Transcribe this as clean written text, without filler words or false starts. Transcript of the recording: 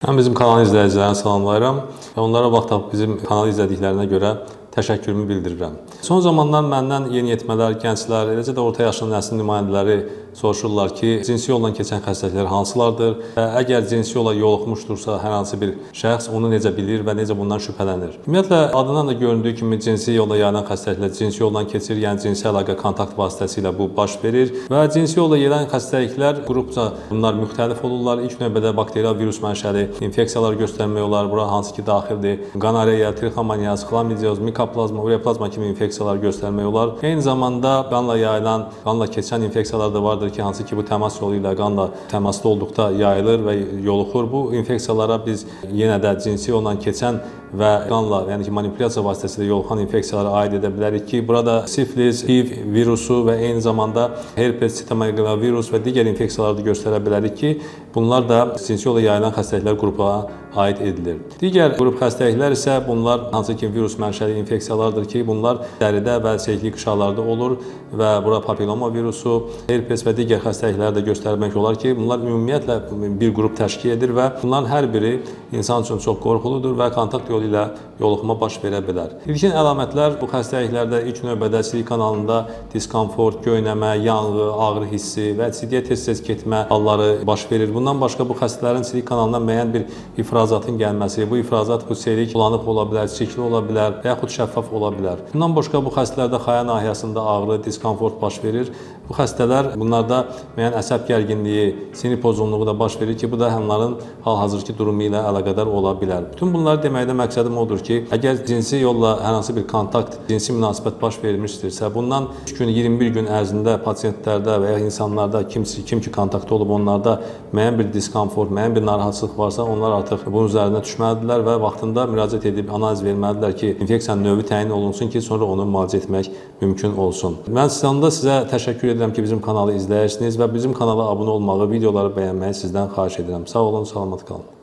Mən bizim kanal izləyicilərini salamlayıram və onlara vaxt tapıb bizim kanalı izlədiklərinə görə təşəkkürümü bildirirəm. Son zamanlar məndən yeniyetmələr, gənclər, eləcə də orta yaşlı nəslin nümayəndələri soruşurlar ki, cinsi yolla keçən xəstəliklər hansılardır və əgər cinsi yolla yoluxmuşdursa hər hansı bir şəxs onu necə bilir və necə bundan şübhələnir. Ümumiyyətlə, adından da göründüyü kimi cinsi yolla yayılan xəstəliklər cinsi yolla keçir, yəni cinsi əlaqə kontakt vasitəsilə bu baş verir və cinsi yolla yayılan xəstəliklər qrupca bunlar müxtəlif olurlar. İlk növbədə bakterial virus mənşəli infeksiyalar göstərmək olar. Bura hansı ki daxildir, gonoreya, trixomoniyaz, xlamidioz, mikoplazma, ureoplazma kimi infeksiyalar göstərmək olar. Eyni zamanda qanla yayılan, qanla keçən infeksiyalar da vardır ki, hansı ki bu təmas yolu ilə qanla təmasda olduqda yayılır və yoluxur. Bu infeksiyalara biz yenə də cinsi yolla keçən və qanla, yəni ki, manipulyasiya vasitəsilə yoluxan infeksiyalara aid edə bilərik ki, burada siflis, HIV virusu və eyni zamanda herpes, sitomegalovirus və digər infeksiyaları da göstərə bilərik ki, bunlar da cinsi yolla yayılan xəstəliklər qrupuna aid edilir. Digər qrup xəstəliklər isə bunlar hansı ki virus mənşəli infeksiyalardır ki, bunlar dəridə və seyirli qışalarda olur və bura papilloma virusu, herpes və digər xəstəlikləri də göstərmək olar ki, bunlar ümumiyyətlə bir qrup təşkil edir və bunların hər biri insan üçün çox qorxuludur və kontakt yolu ilə yoluxma baş verə bilər. İlkin əlamətlər bu xəstəliklərdə ilk növbədə sidik kanalında diskomfort, göynəmə, yanğı, ağrı hissi və sidiyə tez-tez getmə halları baş verir. Bundan başqa bu xəstələrin sidik kanalına müəyyən bir ifrazatın gəlməsi, bu ifrazat bu serik bulanıq ola bilər, çirkli ola bilər və yaxud şəffaf ola bilər. Bundan başqa bu xəstələrdə xaya nahiyəsində ağrı, diskomfort baş verir. Bu xəstələr bunlarda müəyyən əsəb gərginliyi, sinir pozğunluğu da baş verir ki, bu da onların hal-hazırki durumu ilə əlaqədar ola bilər. Bütün bunları deməkdə məqsədim odur ki, əgər cinsi yolla hər hansı bir kontakt, cinsi münasibət baş vermişdirsə, bundan 3 gün, 21 gün ərzində pasientlərdə və ya insanlarda kim ki kontaktda olub, onlarda müəyyən bir diskomfort, müəyyən bir narahatçılıq varsa, onlar artıq bunun üzərinə düşməlidirlər və vaxtında müraciət edib analiz verməlidirlər ki, infeksiyanın növü təyin olunsun ki, sonra onu müalicə etmək mümkün olsun. Mən sonunda sizə təşəkkür edirəm ki, bizim kanalı izləyirsiniz və bizim kanala abunə olmağı, videoları bəyənməyi sizdən xahiş edirəm. Sağ olun, salamat qalın.